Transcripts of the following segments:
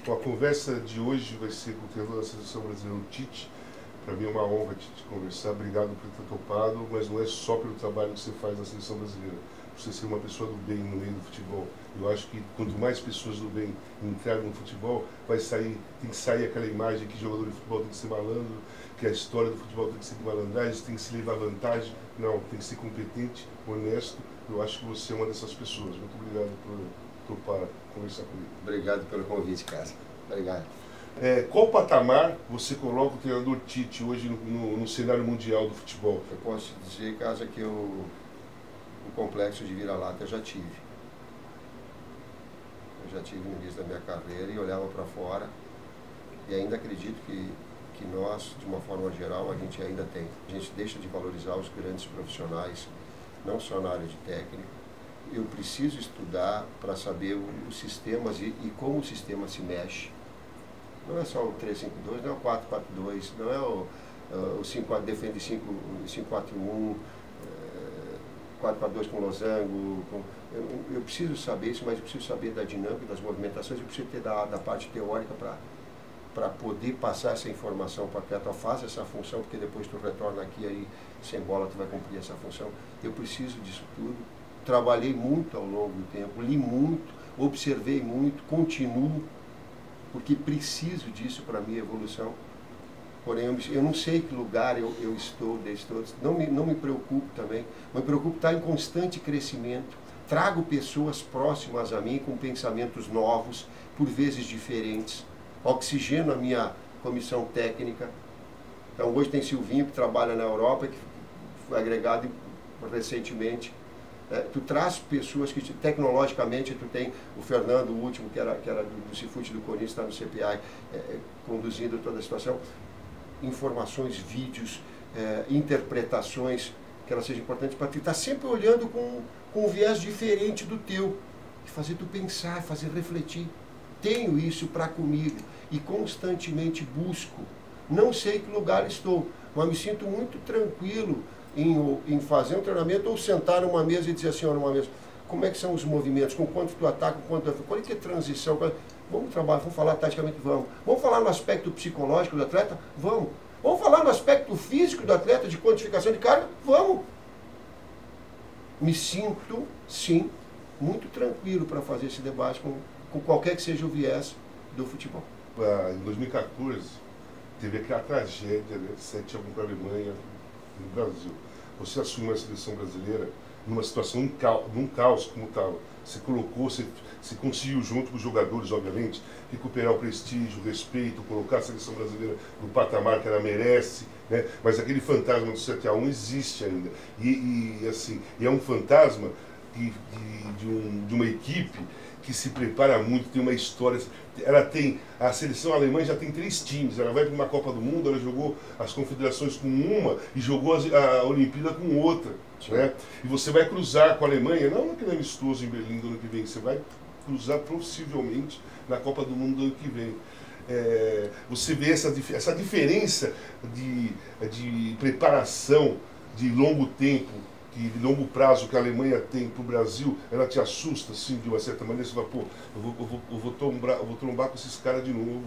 A conversa de hoje vai ser com o treinador da Seleção Brasileira, o Tite. Para mim é uma honra de conversar. Obrigado por ter topado, mas não é só pelo trabalho que você faz na Seleção Brasileira. Você ser uma pessoa do bem no meio do futebol. Eu acho que quanto mais pessoas do bem entrarem no futebol, tem que sair aquela imagem que jogador de futebol tem que ser malandro, que a história do futebol tem que ser de malandragem, tem que se levar vantagem. Não, tem que ser competente, honesto. Eu acho que você é uma dessas pessoas. Muito obrigado por topar conversar comigo. Obrigado pelo convite, Cássio. Obrigado. Qual patamar você coloca o treinador Tite hoje no cenário mundial do futebol? Eu posso dizer, Cássio, que o complexo de vira-lata eu já tive. Eu já tive no início da minha carreira e olhava para fora e ainda acredito que nós, de uma forma geral, a gente ainda tem. A gente deixa de valorizar os grandes profissionais, não só na área de técnica. Eu preciso estudar para saber os sistemas e como o sistema se mexe. Não é só o 3-5-2, não é o 4-4-2, não é o 5 defende 5-4-1, 4-4-2 com losango. Eu preciso saber isso, mas eu preciso saber da dinâmica, das movimentações, eu preciso ter da parte teórica para poder passar essa informação para o atleta. Faz essa função, porque depois tu retorna aqui, aí sem bola tu vai cumprir essa função. Eu preciso disso tudo. Trabalhei muito ao longo do tempo, li muito, observei muito, continuo, porque preciso disso para a minha evolução. Porém, eu não sei que lugar eu estou, não me preocupo também, me preocupo estar em constante crescimento, trago pessoas próximas a mim com pensamentos novos, por vezes diferentes, oxigeno a minha comissão técnica. Então hoje tem Silvinho, que trabalha na Europa, que foi agregado recentemente. Tu traz pessoas que tecnologicamente tu tem o Fernando, o último, que era do Cifute do Corinthians, está no CPI, conduzindo toda a situação. Informações, vídeos, interpretações, que elas sejam importantes para tu estar sempre olhando com um viés diferente do teu, e fazer tu pensar, fazer refletir. Tenho isso para comigo e constantemente busco. Não sei que lugar estou, mas me sinto muito tranquilo em fazer um treinamento ou sentar numa mesa e dizer assim, numa mesa, como é que são os movimentos, com quanto tu ataca, com quanto qual é que é a transição, vamos trabalhar, vamos falar taticamente, vamos falar no aspecto psicológico do atleta, vamos falar no aspecto físico do atleta, de quantificação de carga, vamos. Me sinto, sim, muito tranquilo para fazer esse debate com qualquer que seja o viés do futebol. Em 2014, teve aquela tragédia, né, 7-1 para a Alemanha, no Brasil. Você assumiu a seleção brasileira numa situação, num caos como estava. Você colocou, você conseguiu, junto com os jogadores, obviamente, recuperar o prestígio, o respeito, colocar a seleção brasileira no patamar que ela merece, né? Mas aquele fantasma do 7-1 existe ainda. E é um fantasma de uma equipe que se prepara muito, tem uma história. A seleção alemã já tem 3 times, ela vai para uma Copa do Mundo, ela jogou as confederações com uma e jogou a Olimpíada com outra, né? E você vai cruzar com a Alemanha, não naquele amistoso em Berlim do ano que vem, você vai cruzar possivelmente na Copa do Mundo do ano que vem. Você vê essa diferença de preparação de longo tempo, de longo prazo que a Alemanha tem para o Brasil, ela te assusta, assim, de uma certa maneira. Você fala, pô, eu vou trombar com esses caras de novo.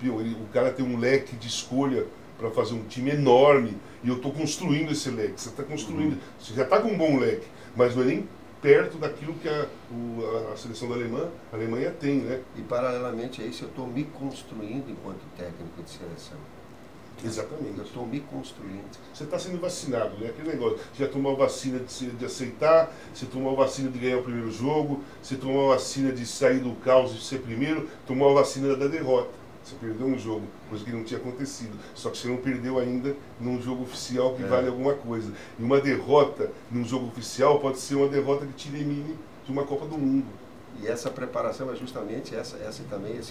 O cara tem um leque de escolha para fazer um time enorme, e eu estou construindo esse leque. Você está construindo, você já está com um bom leque, mas não é nem perto daquilo que a seleção da Alemanha tem, né? E paralelamente a isso, eu estou me construindo enquanto técnico de seleção. Exatamente. Eu estou me construindo. Você está sendo vacinado, né? Aquele negócio. Você já tomou a vacina de aceitar, você tomou a vacina de ganhar o primeiro jogo, você tomou a vacina de sair do caos e ser primeiro, tomou a vacina da derrota. Você perdeu um jogo, coisa que não tinha acontecido. Só que você não perdeu ainda num jogo oficial que vale alguma coisa. E uma derrota num jogo oficial pode ser uma derrota que te elimine de uma Copa do Mundo. E essa preparação é justamente essa também,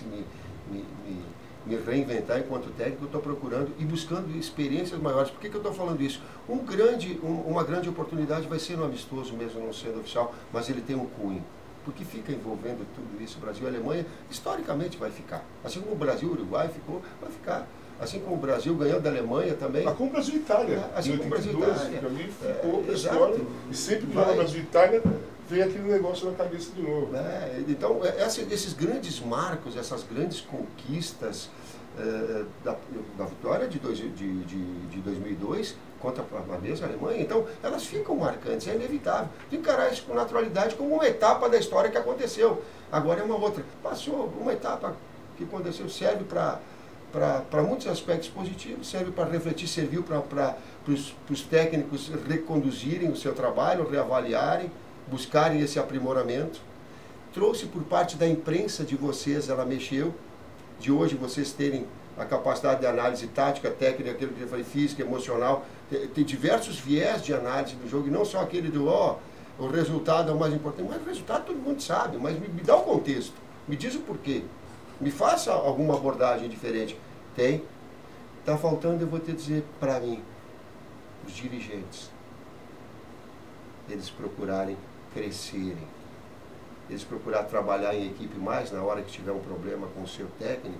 me reinventar enquanto técnico. Eu estou procurando e buscando experiências maiores. Por que eu estou falando isso? Uma grande oportunidade vai ser no amistoso mesmo, não sendo oficial, mas ele tem um cunho. Porque fica envolvendo tudo isso, Brasil e Alemanha, historicamente vai ficar. Assim como o Brasil e o Uruguai ficou, vai ficar. Assim como o Brasil ganhou da Alemanha também. Mas como o Brasil e Itália. Assim como o Brasil e Itália. Ficou a história. E sempre que o Brasil e Itália vem aquele negócio na cabeça de novo. Então, esses grandes marcos, essas grandes conquistas da vitória de 2002 contra a mesma Alemanha, então elas ficam marcantes, é inevitável. Tem que encarar isso com naturalidade como uma etapa da história que aconteceu. Agora é uma outra. Passou uma etapa que aconteceu, serve para muitos aspectos positivos, serve para refletir, serviu para os técnicos reconduzirem o seu trabalho, reavaliarem, buscarem esse aprimoramento. Trouxe por parte da imprensa de vocês, ela mexeu, de hoje vocês terem a capacidade de análise tática, técnica, aquilo que eu falei, física, emocional, tem diversos viés de análise do jogo, e não só aquele do, o resultado é o mais importante, mas o resultado todo mundo sabe, mas me dá o contexto, me diz o porquê, me faça alguma abordagem diferente. Tem. Está faltando, eu vou te dizer, para mim, os dirigentes, eles procurarem crescerem, eles procurarem trabalhar em equipe mais, na hora que tiver um problema com o seu técnico,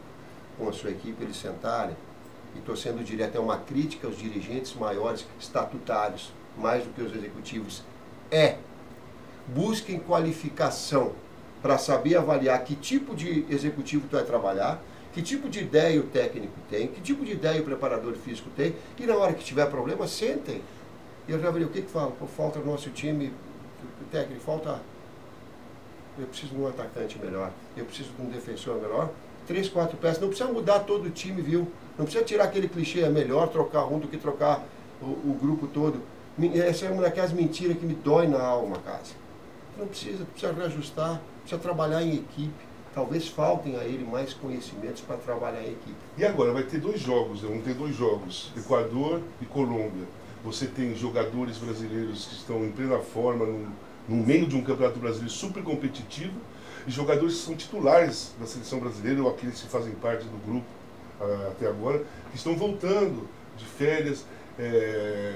com a sua equipe, eles sentarem, e estou sendo direto, é uma crítica aos dirigentes maiores, estatutários, mais do que os executivos, busquem qualificação para saber avaliar que tipo de executivo tu vai trabalhar, que tipo de ideia o técnico tem, que tipo de ideia o preparador físico tem, e na hora que tiver problema, sentem. E eu já falei, o que fala? Pô, falta no nosso time, o técnico, falta, eu preciso de um atacante melhor, eu preciso de um defensor melhor, 3, 4 peças, não precisa mudar todo o time, viu? Não precisa tirar aquele clichê, é melhor trocar um do que trocar o grupo todo. Essa é uma daquelas mentiras que me dói na alma, casa. Não precisa reajustar, precisa trabalhar em equipe. Talvez faltem a ele mais conhecimentos para trabalhar em equipe. E agora, vai ter 2 jogos, vão ter 2 jogos, Equador e Colômbia. Você tem jogadores brasileiros que estão em plena forma, no meio de um campeonato brasileiro super competitivo, e jogadores que são titulares da seleção brasileira, ou aqueles que fazem parte do grupo até agora, que estão voltando de férias,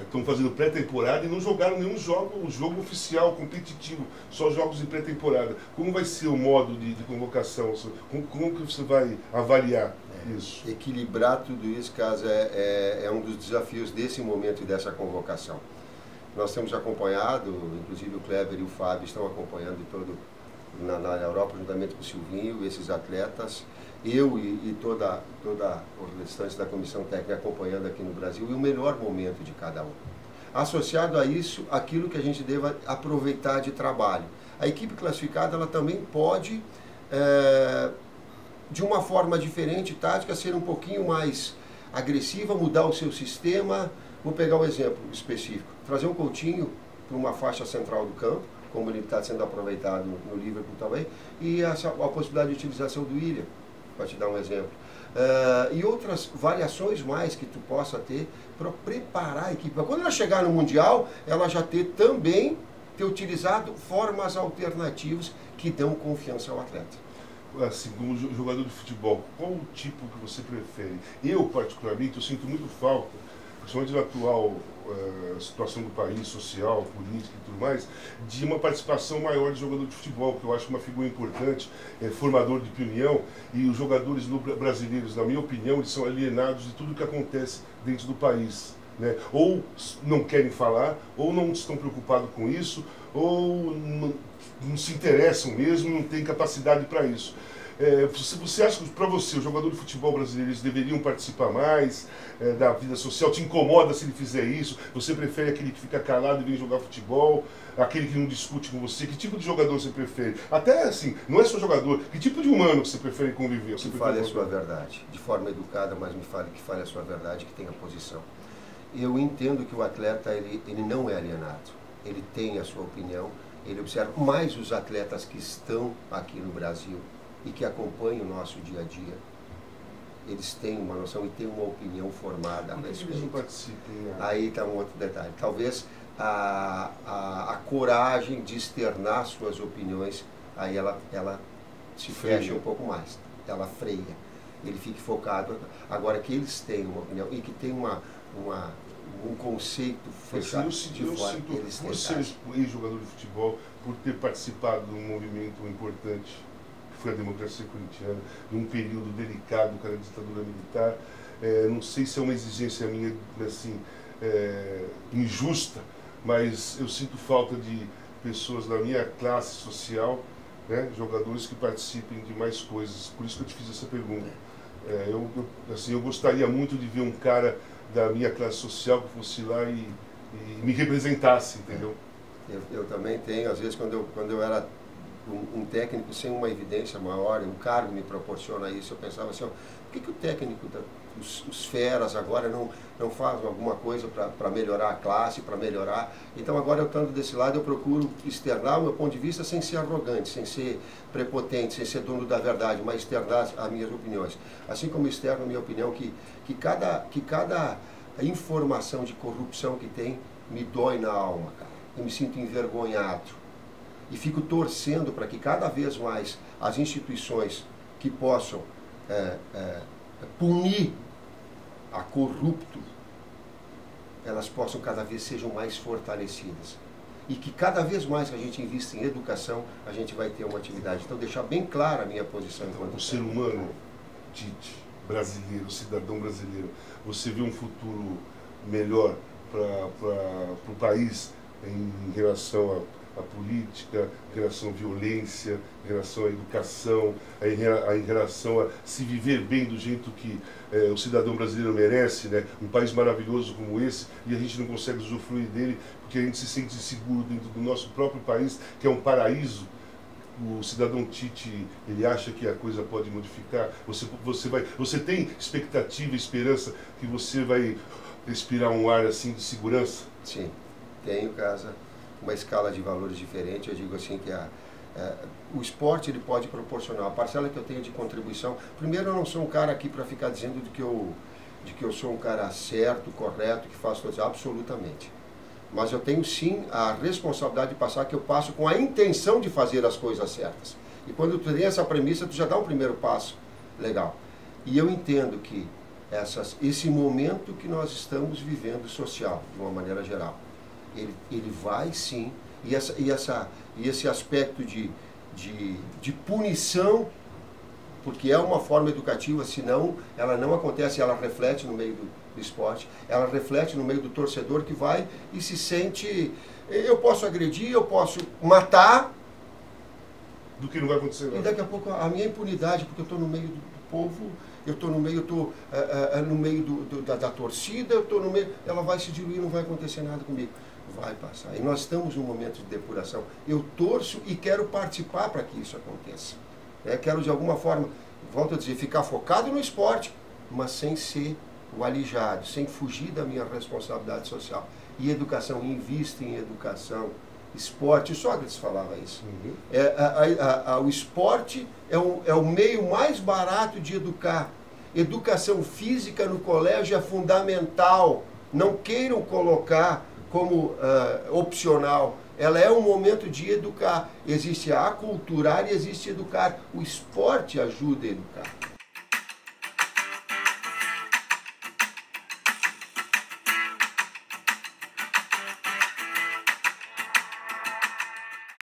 estão fazendo pré-temporada e não jogaram nenhum jogo oficial, competitivo, só jogos de pré-temporada. Como vai ser o modo de convocação? Como que você vai avaliar isso? Equilibrar tudo isso, caso é um dos desafios desse momento e dessa convocação. Nós temos acompanhado, inclusive o Kleber e o Fábio estão acompanhando na Europa, juntamente com o Silvinho, esses atletas, eu e toda o restante da comissão técnica acompanhando aqui no Brasil, e o melhor momento de cada um. Associado a isso, aquilo que a gente deva aproveitar de trabalho. A equipe classificada, ela também pode, de uma forma diferente, tática, ser um pouquinho mais agressiva, mudar o seu sistema. Vou pegar um exemplo específico, trazer um Coutinho para uma faixa central do campo, como ele está sendo aproveitado no Liverpool também, e a possibilidade de utilização do William, para te dar um exemplo. E outras variações mais que tu possa ter para preparar a equipe. Quando ela chegar no Mundial, ela já ter utilizado formas alternativas que dão confiança ao atleta. Assim, como jogador de futebol, qual o tipo que você prefere? Eu, particularmente, eu sinto muito falta, principalmente na atual situação do país, social, política e tudo mais, de uma participação maior de jogador de futebol, que eu acho uma figura importante, formador de opinião, e os jogadores brasileiros, na minha opinião, eles são alienados de tudo que acontece dentro do país, né? Ou não querem falar, ou não estão preocupados com isso, ou não se interessam mesmo, não têm capacidade para isso. Você acha que, para você, o jogador de futebol brasileiro, eles deveriam participar mais da vida social? Te incomoda se ele fizer isso? Você prefere aquele que fica calado e vem jogar futebol? Aquele que não discute com você? Que tipo de jogador você prefere? Até assim, não é só jogador, que tipo de humano você prefere conviver? Que fale a sua verdade, de forma educada, mas que fale a sua verdade, que tenha posição. Eu entendo que o atleta, ele não é alienado, ele tem a sua opinião, ele observa mais os atletas que estão aqui no Brasil e que acompanham o nosso dia a dia, eles têm uma noção e têm uma opinião formada a respeito. Eles não participem, né? Aí está um outro detalhe. Talvez a coragem de externar suas opiniões, aí ela se fecha um pouco mais, ela freia, ele fica focado. Agora que eles têm uma opinião e que tem um conceito fechado de fora, eles têm. Você, ex-jogador de futebol, por ter participado de um movimento importante, foi a democracia corintiana, num período delicado com a ditadura militar, não sei se é uma exigência minha, assim, injusta, mas eu sinto falta de pessoas da minha classe social, né, jogadores que participem de mais coisas. Por isso que eu te fiz essa pergunta. Eu gostaria muito de ver um cara da minha classe social que fosse lá e me representasse, entendeu? Eu também tenho, às vezes, quando eu era um técnico sem uma evidência maior, um cargo me proporciona isso, eu pensava assim, ó, por que o técnico, os feras agora não fazem alguma coisa para melhorar a classe, para melhorar? Então agora eu estando desse lado, eu procuro externar o meu ponto de vista sem ser arrogante, sem ser prepotente, sem ser dono da verdade, mas externar as minhas opiniões. Assim como externo a minha opinião que cada informação de corrupção que tem me dói na alma, cara. Eu me sinto envergonhado. E fico torcendo para que cada vez mais as instituições que possam punir a corrupto, elas possam cada vez sejam mais fortalecidas. E que cada vez mais que a gente invista em educação, a gente vai ter uma atividade. Então, deixar bem clara a minha posição enquanto o ser humano, Tite, brasileiro, o cidadão brasileiro, você vê um futuro melhor para o país em relação à política, em relação à violência, em relação à educação, em relação a se viver bem do jeito que o cidadão brasileiro merece, né? Um país maravilhoso como esse, e a gente não consegue usufruir dele porque a gente se sente inseguro dentro do nosso próprio país, que é um paraíso. O cidadão Tite, ele acha que a coisa pode modificar. Você tem expectativa, esperança que você vai respirar um ar assim de segurança? Sim, tenho, casa, uma escala de valores diferente. Eu digo assim que o esporte ele pode proporcionar a parcela que eu tenho de contribuição. Primeiro, eu não sou um cara aqui para ficar dizendo de que eu sou um cara certo, correto, que faço coisas, absolutamente. Mas eu tenho sim a responsabilidade de passar que eu passo com a intenção de fazer as coisas certas. E quando tu tem essa premissa, tu já dá um primeiro passo legal. E eu entendo que esse momento que nós estamos vivendo social, de uma maneira geral, ele vai sim, e esse aspecto de punição, porque é uma forma educativa, senão ela não acontece, ela reflete no meio do esporte, ela reflete no meio do torcedor que vai e se sente, eu posso agredir, eu posso matar, do que não vai acontecer nada. E daqui a pouco a minha impunidade, porque eu estou no meio do povo, eu estou no meio, da torcida, eu estou no meio, ela vai se diluir, não vai acontecer nada comigo. Vai passar. E nós estamos num momento de depuração. Eu torço e quero participar para que isso aconteça. Quero, de alguma forma, volto a dizer, ficar focado no esporte, mas sem ser o alijado, sem fugir da minha responsabilidade social. E educação, invista em educação. Esporte, o Sócrates falava isso. Uhum. O esporte é o meio mais barato de educar. Educação física no colégio é fundamental. Não queiram colocar como opcional. Ela é um momento de educar. Existe a aculturar e existe educar. O esporte ajuda a educar.